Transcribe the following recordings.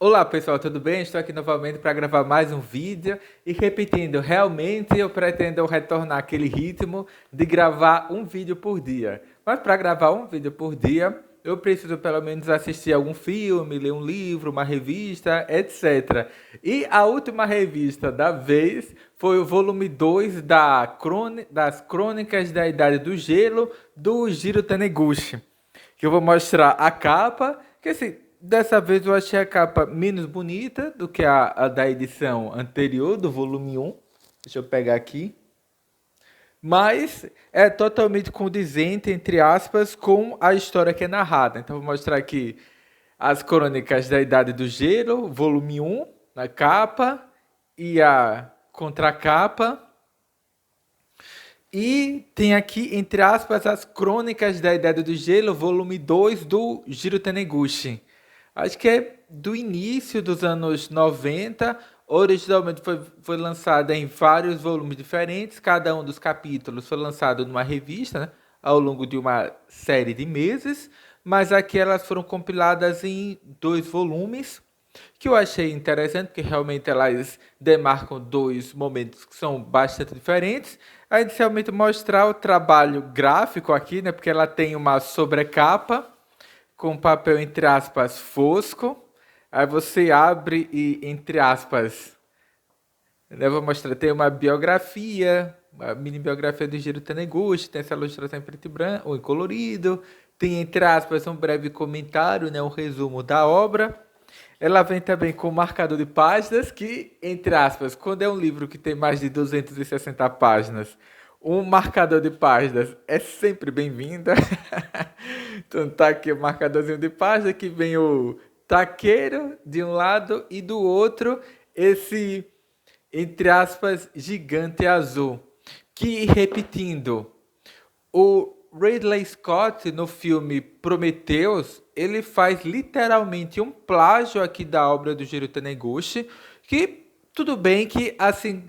Olá pessoal, tudo bem? Estou aqui novamente para gravar mais um vídeo e repetindo, realmente eu pretendo retornar aquele ritmo de gravar um vídeo por dia. Mas para gravar um vídeo por dia, eu preciso pelo menos assistir algum filme, ler um livro, uma revista, etc. E a última revista da vez foi o volume 2 das Crônicas da Idade do Gelo, do Jiro Taniguchi, que eu vou mostrar a capa, que assim, dessa vez eu achei a capa menos bonita do que a da edição anterior, do volume um. Deixa eu pegar aqui. Mas é totalmente condizente, entre aspas, com a história que é narrada. Então vou mostrar aqui as Crônicas da Idade do Gelo, volume um na capa, e a contracapa. E tem aqui, entre aspas, as Crônicas da Idade do Gelo, volume 2 do Jiro Taniguchi. Acho que é do início dos anos 90. Originalmente foi lançada em vários volumes diferentes. Cada um dos capítulos foi lançado numa revista, né, ao longo de uma série de meses. Mas aqui elas foram compiladas em dois volumes, que eu achei interessante, porque realmente elas demarcam dois momentos que são bastante diferentes. A inicialmente mostrar o trabalho gráfico aqui, né? Porque ela tem uma sobrecapa com papel entre aspas fosco. Aí você abre e entre aspas, né, eu vou mostrar, tem uma biografia, uma mini biografia do Jiro Taniguchi, tem essa ilustração em preto e branco, ou em colorido, tem entre aspas um breve comentário, né, um resumo da obra. Ela vem também com marcador de páginas, que, entre aspas, quando é um livro que tem mais de 260 páginas, um marcador de páginas é sempre bem-vinda. Então tá aqui o marcadorzinho de página, que vem o taqueiro de um lado e do outro esse, entre aspas, gigante azul. Que, repetindo, o Ridley Scott, no filme Prometheus, ele faz literalmente um plágio aqui da obra do Jiro Taniguchi, que tudo bem que, assim,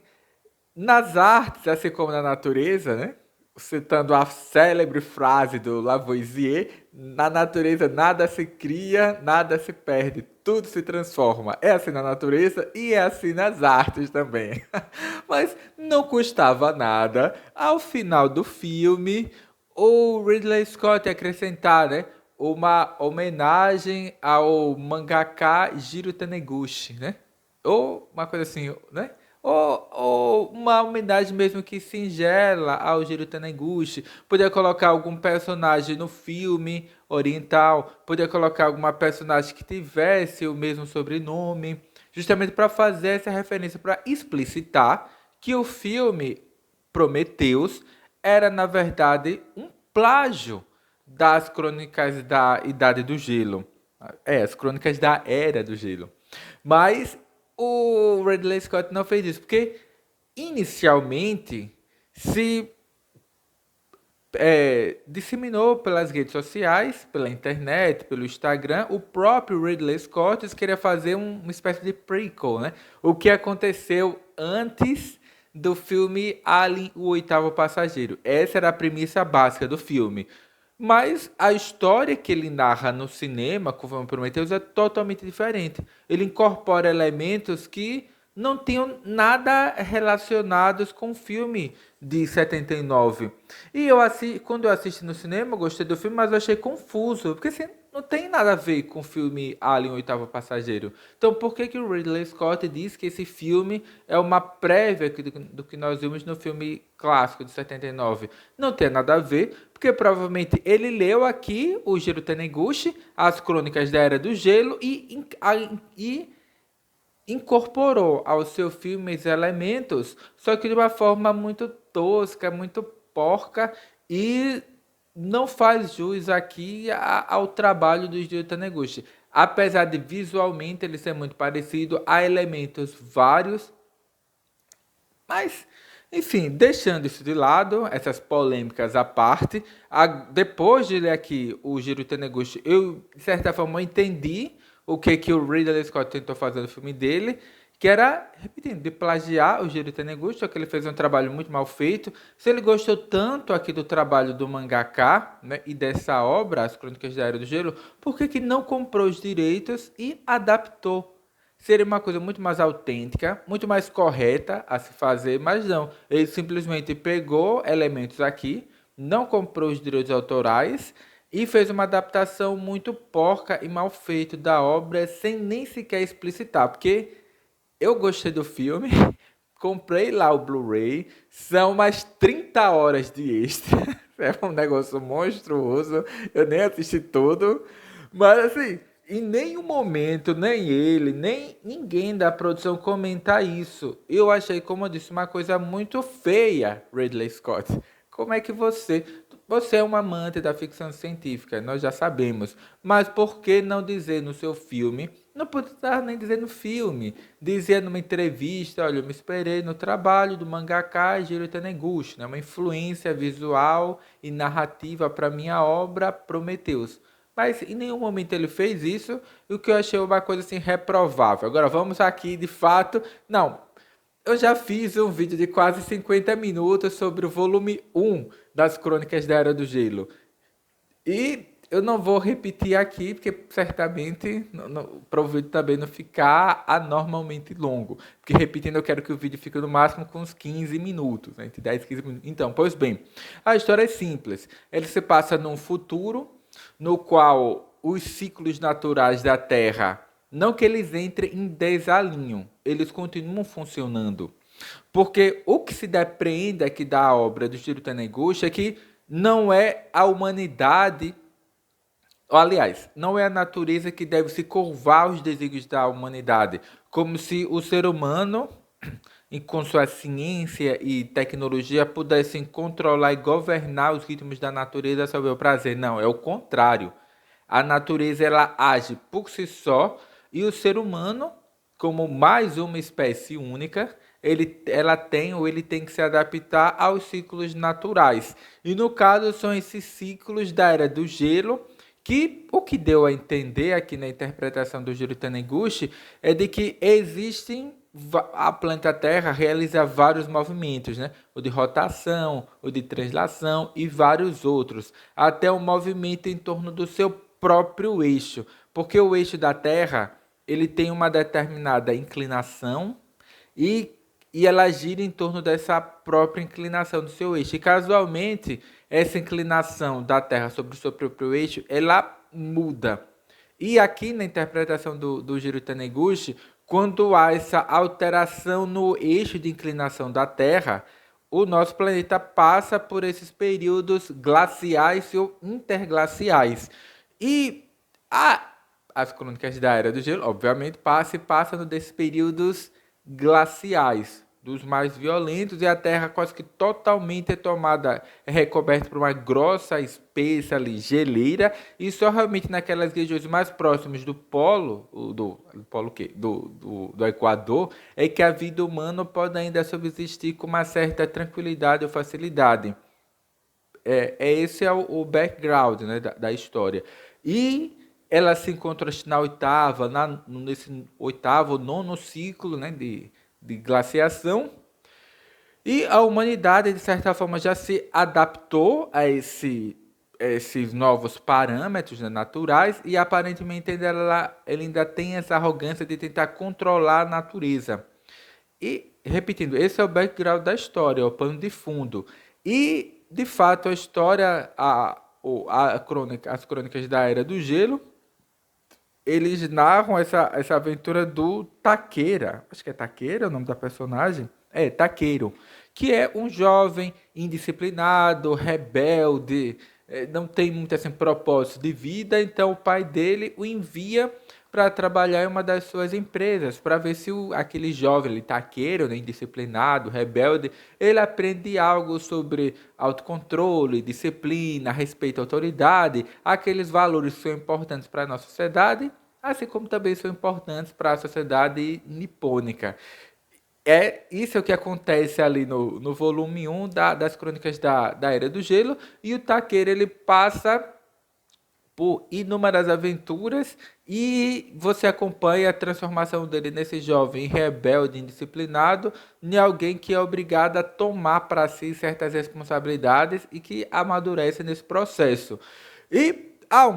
nas artes, assim como na natureza, né? Citando a célebre frase do Lavoisier, na natureza nada se cria, nada se perde, tudo se transforma. É assim na natureza e é assim nas artes também. Mas não custava nada, ao final do filme, o Ridley Scott acrescentar, né, uma homenagem ao mangaka Jiro Taniguchi, né? Ou uma coisa assim, né? Ou uma homenagem mesmo que singela ao Jiro Taniguchi. Podia colocar algum personagem no filme oriental, podia colocar alguma personagem que tivesse o mesmo sobrenome, justamente para fazer essa referência, para explicitar que o filme Prometheus era, na verdade, um plágio das crônicas da Idade do Gelo. É, as crônicas da Era do Gelo. Mas o Ridley Scott não fez isso, porque inicialmente se disseminou pelas redes sociais, pela internet, pelo Instagram. O próprio Ridley Scott queria fazer uma espécie de prequel, né? O que aconteceu antes do filme Alien, o Oitavo Passageiro. Essa era a premissa básica do filme. Mas a história que ele narra no cinema, conforme Prometheus, é totalmente diferente. Ele incorpora elementos que não tinham nada relacionados com o filme de 79. E quando eu assisti no cinema, eu gostei do filme, mas eu achei confuso, porque assim, não tem nada a ver com o filme Alien, o Oitavo Passageiro. Então, por que que o Ridley Scott diz que esse filme é uma prévia do que nós vimos no filme clássico de 79? Não tem nada a ver, porque provavelmente ele leu aqui o Jiro Taniguchi, as Crônicas da Era do Gelo, e incorporou ao seu filme esses elementos, só que de uma forma muito tosca, muito porca, e não faz jus aqui ao trabalho do Hideo Taniguchi. Apesar de visualmente ele ser muito parecido, há elementos vários, mas, enfim, deixando isso de lado, essas polêmicas à parte, depois de ler aqui o Jiro Taniguchi, eu, de certa forma, entendi o que o Ridley Scott tentou fazer no filme dele, que era, repetindo, de plagiar o Jiro Taniguchi, só que ele fez um trabalho muito mal feito. Se ele gostou tanto aqui do trabalho do mangaka, né, e dessa obra, As Crônicas da Era do Gelo, por que que não comprou os direitos e adaptou seria uma coisa muito mais autêntica, muito mais correta a se fazer, mas não. Ele simplesmente pegou elementos aqui, não comprou os direitos autorais e fez uma adaptação muito porca e mal feita da obra, sem nem sequer explicitar, porque eu gostei do filme, comprei lá o Blu-ray, são mais 30 horas de extra. É um negócio monstruoso, eu nem assisti tudo, mas assim, em nenhum momento, nem ele, nem ninguém da produção comenta isso. Eu achei, como eu disse, uma coisa muito feia, Ridley Scott. Como é que você é um amante da ficção científica, nós já sabemos, mas por que não dizer no seu filme? Não precisava nem dizer no filme, dizer numa entrevista, olha, eu me inspirei no trabalho do mangaka Jiro Taniguchi, né, uma influência visual e narrativa para minha obra Prometheus. Mas em nenhum momento ele fez isso, e o que eu achei uma coisa assim reprovável. Agora vamos aqui de fato. Não, eu já fiz um vídeo de quase 50 minutos sobre o volume 1 das Crônicas da Era do Gelo. E eu não vou repetir aqui, porque certamente para o vídeo também não ficar anormalmente longo. Porque repetindo, eu quero que o vídeo fique no máximo com uns 15 minutos, né? Entre 10 e 15 minutos. Então, pois bem, a história é simples. Ele se passa num futuro no qual os ciclos naturais da Terra, não que eles entrem em desalinho, eles continuam funcionando. Porque o que se depreende aqui da obra do Jiro Taniguchi é que não é a humanidade, ou, aliás, não é a natureza que deve se curvar aos desígnios da humanidade, como se o ser humano, e com sua ciência e tecnologia, pudessem controlar e governar os ritmos da natureza a seu bel prazer. Não, é o contrário. A natureza ela age por si só e o ser humano, como mais uma espécie única, ela tem ou ele tem que se adaptar aos ciclos naturais. E no caso são esses ciclos da era do gelo, que o que deu a entender aqui na interpretação do Jiro Taniguchi é de que existem a planeta Terra realiza vários movimentos, né? O de rotação, o de translação e vários outros, até o movimento em torno do seu próprio eixo, porque o eixo da Terra ele tem uma determinada inclinação e, e ela gira em torno dessa própria inclinação do seu eixo. E casualmente, essa inclinação da Terra sobre o seu próprio eixo, ela muda. E aqui na interpretação do Jiro Taniguchi, quando há essa alteração no eixo de inclinação da Terra, o nosso planeta passa por esses períodos glaciais ou interglaciais. E as crônicas da Era do Gelo, obviamente, passam desses períodos glaciais, dos mais violentos, e a Terra quase que totalmente é recoberta por uma grossa, espessa ali, geleira, e só realmente naquelas regiões mais próximas do polo, do polo quê? Do Equador, é que a vida humana pode ainda subsistir com uma certa tranquilidade ou facilidade. Esse é o background, né, da história. E ela se encontra na nesse oitavo, nono ciclo, né, de glaciação. E a humanidade, de certa forma, já se adaptou a esses novos parâmetros, né, naturais, e aparentemente ela ainda tem essa arrogância de tentar controlar a natureza. E, repetindo, esse é o background da história, é o pano de fundo. E, de fato, a história, as crônicas da Era do Gelo, eles narram essa aventura do Taqueira. Acho que é Taqueira o nome da personagem. É, Taqueiro. Que é um jovem indisciplinado, rebelde, não tem muito assim, propósito de vida. Então o pai dele o envia para trabalhar em uma das suas empresas, para ver se aquele jovem, ele, taqueiro, né, indisciplinado, rebelde, ele aprende algo sobre autocontrole, disciplina, respeito à autoridade, aqueles valores que são importantes para a nossa sociedade, assim como também são importantes para a sociedade nipônica. Isso é o que acontece ali no volume 1 das Crônicas da Era do Gelo, e o Taqueiro ele passa por inúmeras aventuras e você acompanha a transformação dele nesse jovem rebelde, indisciplinado, em alguém que é obrigado a tomar para si certas responsabilidades e que amadurece nesse processo. E há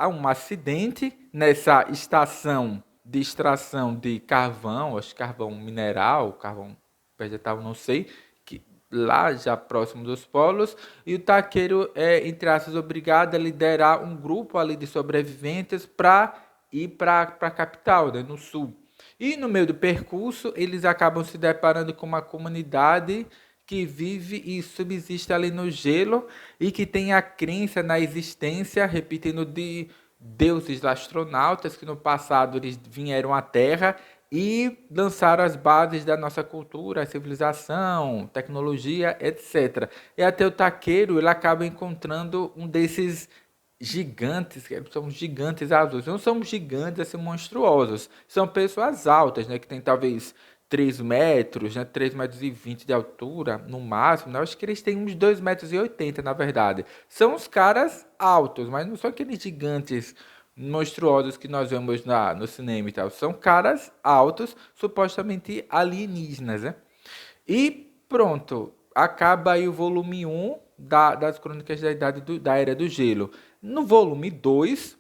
um acidente nessa estação de extração de carvão, acho que carvão mineral, carvão vegetal, não sei, que lá já próximo dos polos, e o taqueiro é, entre aspas, obrigado a liderar um grupo ali de sobreviventes para ir para a capital, né, no sul. E no meio do percurso, eles acabam se deparando com uma comunidade que vive e subsiste ali no gelo e que tem a crença na existência, repetindo, de deuses astronautas que no passado eles vieram à Terra e lançaram as bases da nossa cultura, civilização, tecnologia, etc. E até o taqueiro ele acaba encontrando um desses gigantes, que são gigantes azuis. Não são gigantes assim monstruosos, são pessoas altas, né, que tem talvez 3 metros, né, 3,20 m de altura, no máximo, né? Eu acho que eles têm uns 2,80 m, na verdade. São os caras altos, mas não são aqueles gigantes monstruosos que nós vemos no cinema e tal. São caras altos, supostamente alienígenas, né? E pronto, acaba aí o volume 1 das Crônicas da da Era do Gelo. No volume 2,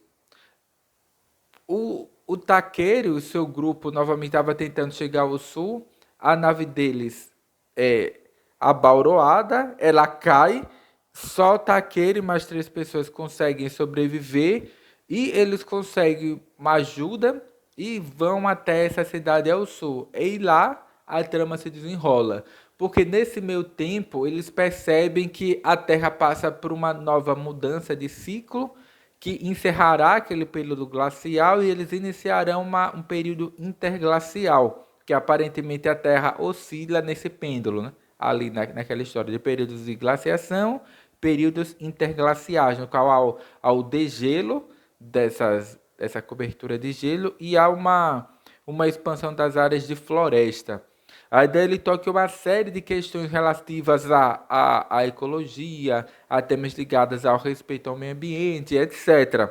o Taqueiro e o seu grupo novamente estava tentando chegar ao sul. A nave deles é abauroada, ela cai. Só o Taqueiro e mais 3 pessoas conseguem sobreviver. E eles conseguem uma ajuda e vão até essa cidade ao sul. E lá a trama se desenrola. Porque nesse meio tempo eles percebem que a Terra passa por uma nova mudança de ciclo que encerrará aquele período glacial e eles iniciarão um período interglacial, que aparentemente a Terra oscila nesse pêndulo, né? Ali naquela história de períodos de glaciação, períodos interglaciais, no qual há o degelo dessa cobertura de gelo e há uma expansão das áreas de floresta. A ideia ele toca uma série de questões relativas à ecologia, a temas ligados ao respeito ao meio ambiente, etc.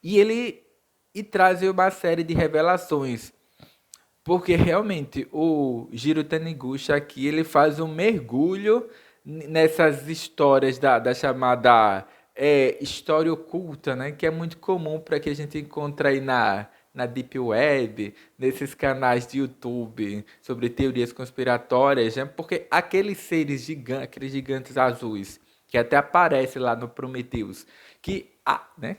E ele traz uma série de revelações, porque realmente o Jiro Taniguchi aqui ele faz um mergulho nessas histórias da chamada história oculta, né? Que é muito comum para que a gente encontre aí na Deep Web, nesses canais de YouTube sobre teorias conspiratórias, né? Porque aqueles seres gigantes, aqueles gigantes azuis, que até aparece lá no Prometheus, né?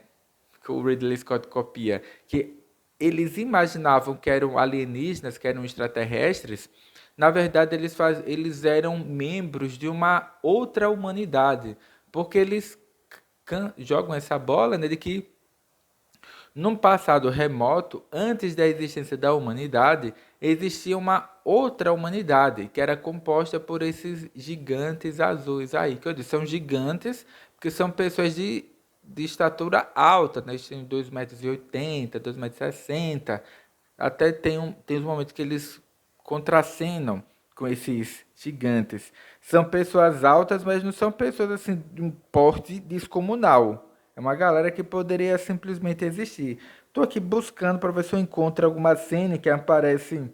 Que o Ridley Scott copia, que eles imaginavam que eram alienígenas, que eram extraterrestres. Na verdade, eles eram membros de uma outra humanidade, porque eles jogam essa bola, né, de que num passado remoto, antes da existência da humanidade, existia uma outra humanidade, que era composta por esses gigantes azuis aí, que eu disse, são gigantes, porque são pessoas de estatura alta, né? Eles têm 2,80 m, 2,60 m, até tem uns momentos que eles contracenam com esses gigantes. São pessoas altas, mas não são pessoas assim de um porte descomunal. É uma galera que poderia simplesmente existir. Estou aqui buscando para ver se eu encontro alguma cena que aparece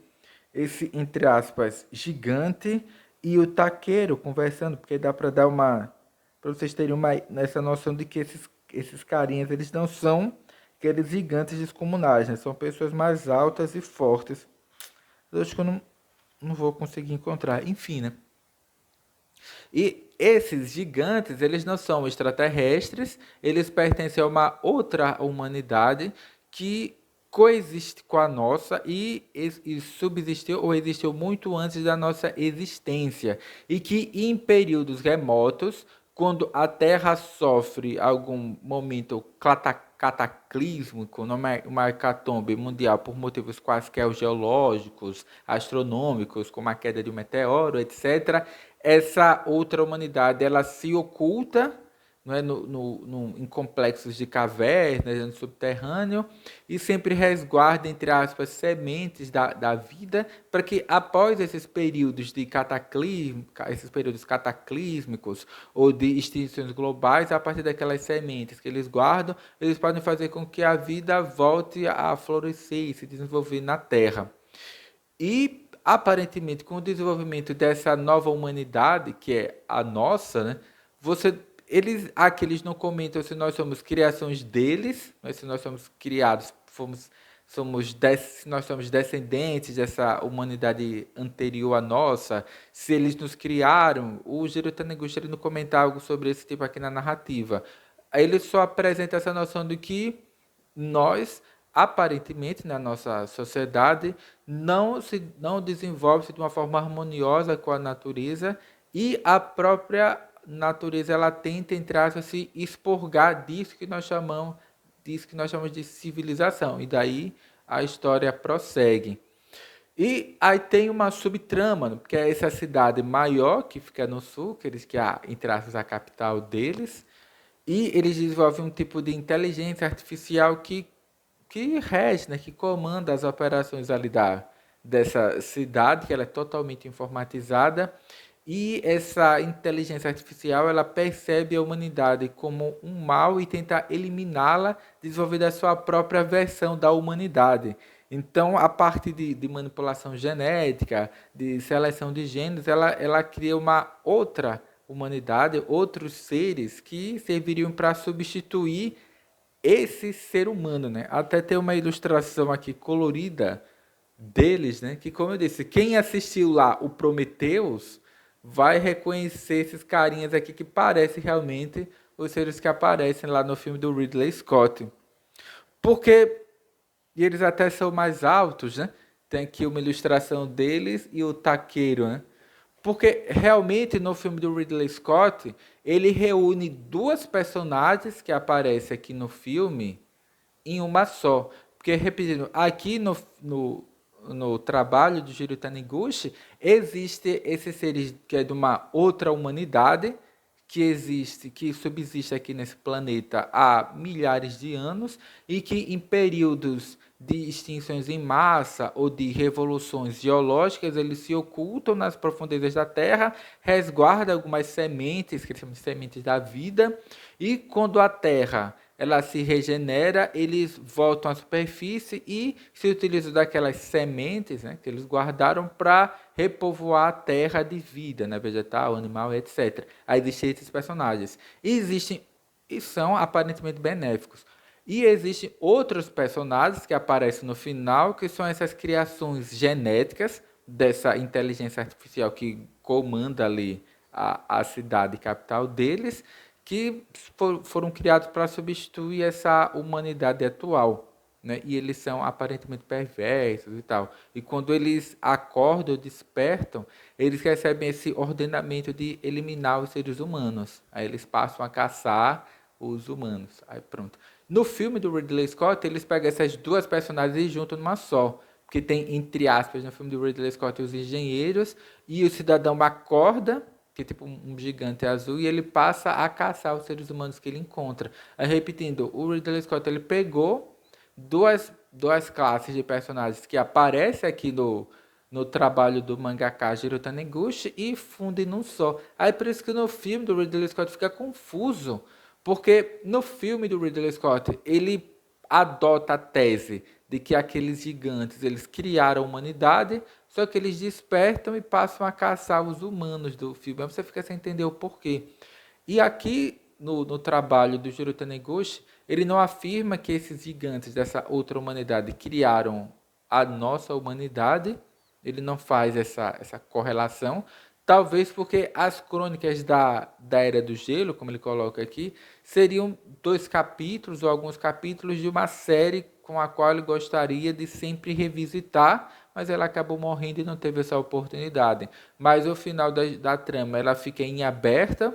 esse, entre aspas, gigante e o taqueiro conversando, porque dá para dar para vocês terem nessa noção de que esses carinhas, eles não são aqueles gigantes descomunais, né? São pessoas mais altas e fortes. Eu acho que eu não vou conseguir encontrar. Enfim, né? E esses gigantes, eles não são extraterrestres, eles pertencem a uma outra humanidade que coexiste com a nossa e subsistiu ou existiu muito antes da nossa existência. E que em períodos remotos, quando a Terra sofre algum momento cataclísmico, uma hecatombe mundial por motivos quaisquer geológicos, astronômicos, como a queda de um meteoro, etc., essa outra humanidade ela se oculta, não é, em complexos de cavernas, no subterrâneo, e sempre resguarda, entre aspas, sementes da vida, para que após esses períodos de cataclismo, esses períodos cataclísmicos ou de extinções globais, a partir daquelas sementes que eles guardam, eles podem fazer com que a vida volte a florescer e se desenvolver na Terra. E aparentemente, com o desenvolvimento dessa nova humanidade, que é a nossa, né? Aqui eles não comentam se nós somos criações deles, mas se nós somos criados, fomos se nós somos descendentes dessa humanidade anterior à nossa, se eles nos criaram. O Jiro Taniguchi ele não comenta algo sobre esse tipo aqui na narrativa. Ele só apresenta essa noção de que nós, aparentemente, na nossa sociedade, não desenvolve-se de uma forma harmoniosa com a natureza e a própria natureza ela tenta, entre aspas, se expurgar disso que nós chamamos de civilização. E daí a história prossegue. E aí tem uma subtrama, que é essa cidade maior que fica no sul, que é, entre aspas, a capital deles, e eles desenvolvem um tipo de inteligência artificial que rege, né, que comanda as operações ali dessa cidade, que ela é totalmente informatizada, e essa inteligência artificial ela percebe a humanidade como um mal e tenta eliminá-la, desenvolvendo a sua própria versão da humanidade. Então, a parte de manipulação genética, de seleção de genes, ela cria uma outra humanidade, outros seres que serviriam para substituir esse ser humano, né? Até tem uma ilustração aqui colorida deles, né? Que, como eu disse, quem assistiu lá o Prometheus vai reconhecer esses carinhas aqui que parecem realmente os seres que aparecem lá no filme do Ridley Scott. Porque e eles até são mais altos, né? Tem aqui uma ilustração deles e o taqueiro, né? Porque realmente no filme do Ridley Scott, ele reúne duas personagens que aparecem aqui no filme em uma só. Porque, repetindo, aqui no trabalho de Jiro Taniguchi, existe esse seres que é de uma outra humanidade, que subsiste aqui nesse planeta há milhares de anos e que em períodos de extinções em massa ou de revoluções geológicas, eles se ocultam nas profundezas da Terra, resguardam algumas sementes, que chamam de sementes da vida, e quando a Terra ela se regenera, eles voltam à superfície e se utilizam daquelas sementes, né, que eles guardaram para repovoar a terra de vida, né, vegetal, animal, etc. Aí existem esses personagens. E são aparentemente benéficos. E existem outros personagens que aparecem no final, que são essas criações genéticas dessa inteligência artificial que comanda ali a cidade capital deles, que foram criados para substituir essa humanidade atual, né? E eles são aparentemente perversos e tal. E quando eles acordam, despertam, eles recebem esse ordenamento de eliminar os seres humanos. Aí eles passam a caçar os humanos. Aí pronto. No filme do Ridley Scott, eles pegam essas duas personagens e juntam numa só. Porque tem, entre aspas, no filme do Ridley Scott, os engenheiros e o cidadão acorda, que é tipo um gigante azul, e ele passa a caçar os seres humanos que ele encontra. Aí, repetindo, o Ridley Scott ele pegou duas classes de personagens que aparecem aqui no trabalho do mangaka Jiro Taniguchi e funde num só. Aí por isso que no filme do Ridley Scott fica confuso, porque no filme do Ridley Scott ele adota a tese de que aqueles gigantes eles criaram a humanidade, só que eles despertam e passam a caçar os humanos do filme. Aí você fica sem entender o porquê. E aqui no trabalho do Jiro Taniguchi, ele não afirma que esses gigantes dessa outra humanidade criaram a nossa humanidade, ele não faz essa correlação, talvez porque as crônicas da Era do Gelo, como ele coloca aqui, seriam 2 capítulos ou alguns capítulos de uma série com a qual ele gostaria de sempre revisitar, mas ela acabou morrendo e não teve essa oportunidade. Mas o final da trama ela fica em aberta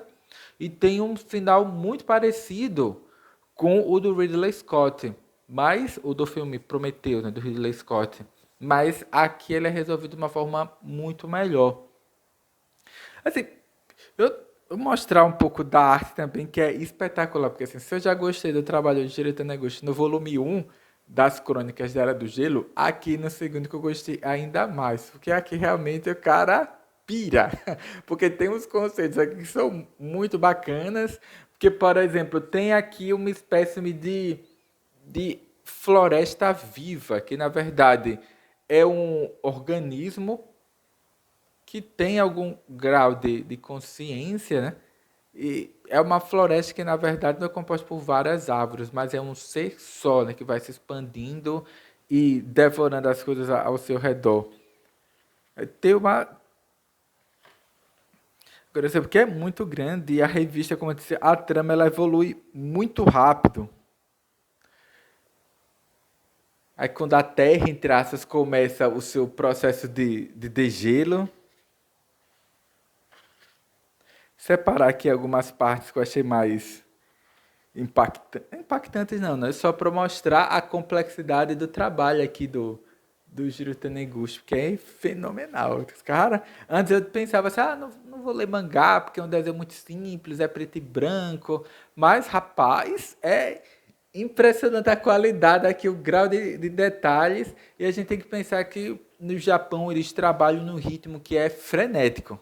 e tem um final muito parecido com o do Ridley Scott, mas o do filme Prometeu, né, do Ridley Scott. Mas aqui ele é resolvido de uma forma muito melhor. Assim, eu vou mostrar um pouco da arte também, que é espetacular, porque assim, se eu já gostei do trabalho de Jiro Taniguchi no volume 1 das Crônicas da Era do Gelo, aqui no segundo que eu gostei ainda mais, porque aqui realmente o cara pira, porque tem uns conceitos aqui que são muito bacanas, porque, por exemplo, tem aqui uma espécie de floresta viva, que na verdade é um organismo que tem algum grau de consciência, né? E é uma floresta que, na verdade, não é composta por várias árvores, mas é um ser só, né? Que vai se expandindo e devorando as coisas ao seu redor. Tem uma. Agora, assim, porque é muito grande e a revista, como eu disse, a trama ela evolui muito rápido. Aí quando a Terra, entre aspas, começa o seu processo de degelo, separar aqui algumas partes que eu achei mais impactantes não, né? Só para mostrar a complexidade do trabalho aqui do Jiro Taniguchi, que é fenomenal. Cara, antes eu pensava assim, não vou ler mangá, porque é um desenho muito simples, é preto e branco, mas, rapaz, é impressionante a qualidade aqui, o grau de detalhes, e a gente tem que pensar que no Japão eles trabalham num ritmo que é frenético.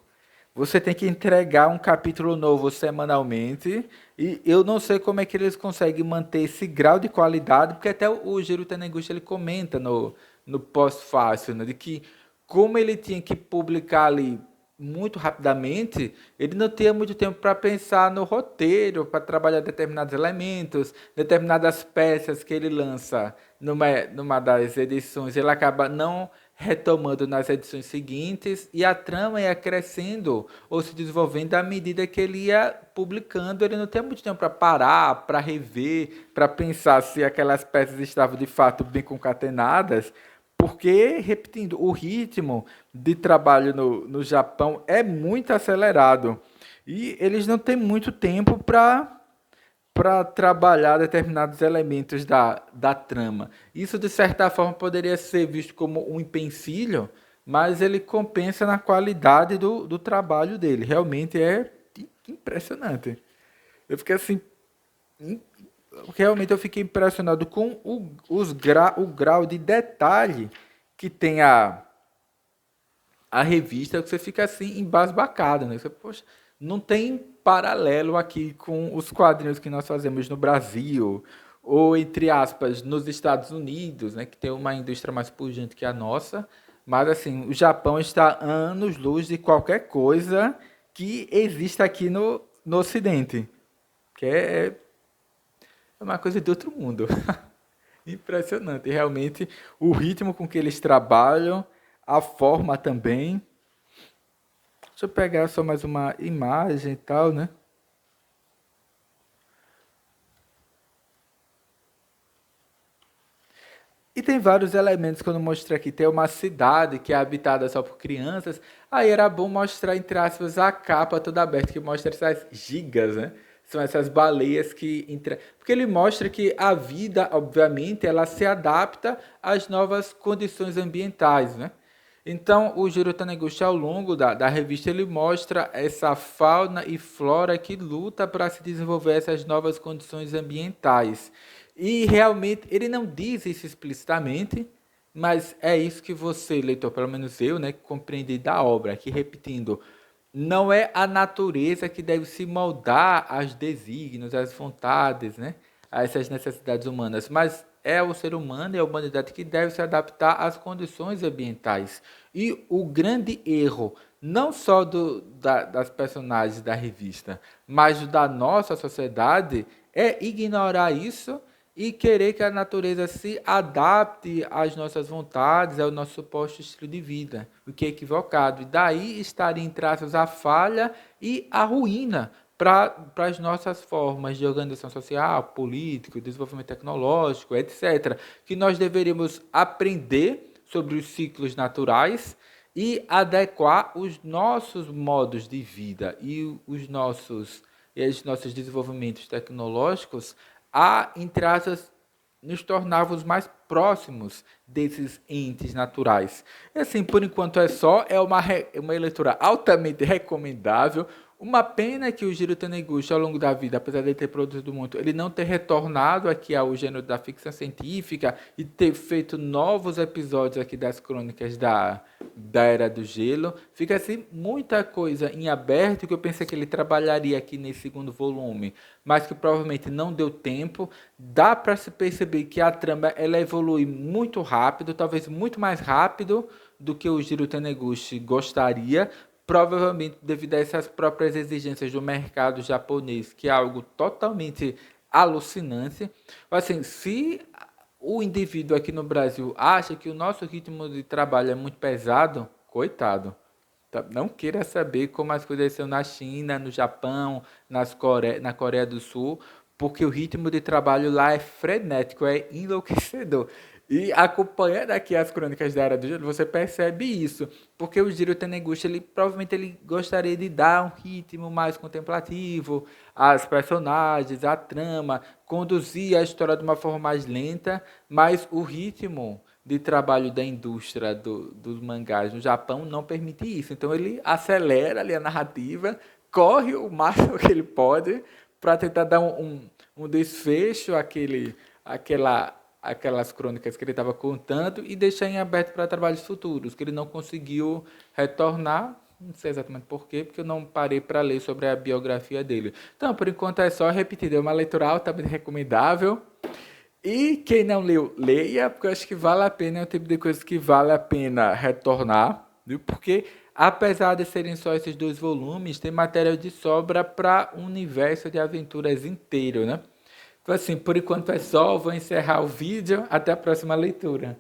Você tem que entregar um capítulo novo semanalmente. E eu não sei como é que eles conseguem manter esse grau de qualidade, porque até o Jiro Taniguchi ele comenta no pós-fácil, né, de que como ele tinha que publicar ali muito rapidamente, ele não tinha muito tempo para pensar no roteiro, para trabalhar determinados elementos, determinadas peças que ele lança numa das edições, ele acaba não retomando nas edições seguintes e a trama ia crescendo ou se desenvolvendo à medida que ele ia publicando. Ele não tem muito tempo para parar, para rever, para pensar se aquelas peças estavam de fato bem concatenadas, porque, repetindo, o ritmo de trabalho no Japão é muito acelerado e eles não têm muito tempo para trabalhar determinados elementos da trama. Isso, de certa forma, poderia ser visto como um empecilho, mas ele compensa na qualidade do trabalho dele. Realmente é impressionante. Eu fiquei assim, realmente eu fiquei impressionado com o grau de detalhe que tem a revista, que você fica assim embasbacado, né? Você, poxa, não tem paralelo aqui com os quadrinhos que nós fazemos no Brasil, ou entre aspas, nos Estados Unidos, né, que tem uma indústria mais pujante que a nossa, mas assim, o Japão está anos-luz de qualquer coisa que exista aqui no Ocidente, que é uma coisa de outro mundo. Impressionante, realmente o ritmo com que eles trabalham, a forma também. Deixa eu pegar só mais uma imagem e tal, né? E tem vários elementos que eu não mostrei aqui. Tem uma cidade que é habitada só por crianças. Aí era bom mostrar, entre aspas, a capa toda aberta, que mostra essas gigas, né? São essas baleias que... Porque ele mostra que a vida, obviamente, ela se adapta às novas condições ambientais, né? Então, o Jiro Taniguchi, ao longo da revista, ele mostra essa fauna e flora que luta para se desenvolver essas novas condições ambientais. E realmente, ele não diz isso explicitamente, mas é isso que você, leitor, pelo menos eu, né, compreendi da obra, aqui repetindo, não é a natureza que deve se moldar aos desígnios, às vontades, né, a essas necessidades humanas, mas é o ser humano e a humanidade que deve se adaptar às condições ambientais. E o grande erro, não só das personagens da revista, mas da nossa sociedade, é ignorar isso e querer que a natureza se adapte às nossas vontades, ao nosso suposto estilo de vida, o que é equivocado. E daí estaria em traços a falha e a ruína para as nossas formas de organização social, político, desenvolvimento tecnológico, etc., que nós deveríamos aprender sobre os ciclos naturais e adequar os nossos modos de vida os nossos desenvolvimentos tecnológicos a, entre aspas, nos tornávamos mais próximos desses entes naturais. E assim, por enquanto é só, uma leitura altamente recomendável. Uma pena que o Jiro Taniguchi, ao longo da vida, apesar de ele ter produzido muito, ele não ter retornado aqui ao gênero da ficção científica e ter feito novos episódios aqui das crônicas da Era do Gelo. Fica assim muita coisa em aberto que eu pensei que ele trabalharia aqui nesse segundo volume, mas que provavelmente não deu tempo. Dá para se perceber que a trama ela evolui muito rápido, talvez muito mais rápido do que o Jiro Taniguchi gostaria, provavelmente devido a essas próprias exigências do mercado japonês, que é algo totalmente alucinante. Assim, se o indivíduo aqui no Brasil acha que o nosso ritmo de trabalho é muito pesado, coitado. Tá? Não queira saber como as coisas são na China, no Japão, na Coreia do Sul, porque o ritmo de trabalho lá é frenético, é enlouquecedor. E acompanhando aqui as crônicas da Era do Gelo, você percebe isso, porque o Jiro Taniguchi, ele provavelmente ele gostaria de dar um ritmo mais contemplativo às personagens, à trama, conduzir a história de uma forma mais lenta, mas o ritmo de trabalho da indústria dos mangás no Japão não permite isso. Então ele acelera ali a narrativa, corre o máximo que ele pode para tentar dar um desfecho aquelas crônicas que ele estava contando e deixar em aberto para trabalhos futuros, que ele não conseguiu retornar. Não sei exatamente por quê, porque eu não parei para ler sobre a biografia dele. Então, por enquanto é só repetir, é uma leitura altamente recomendável. E quem não leu, leia, porque eu acho que vale a pena, é o tipo de coisa que vale a pena retornar, viu? Porque, apesar de serem só esses 2 volumes, tem material de sobra para um universo de aventuras inteiro, né? Então, assim, por enquanto é só, vou encerrar o vídeo, até a próxima leitura.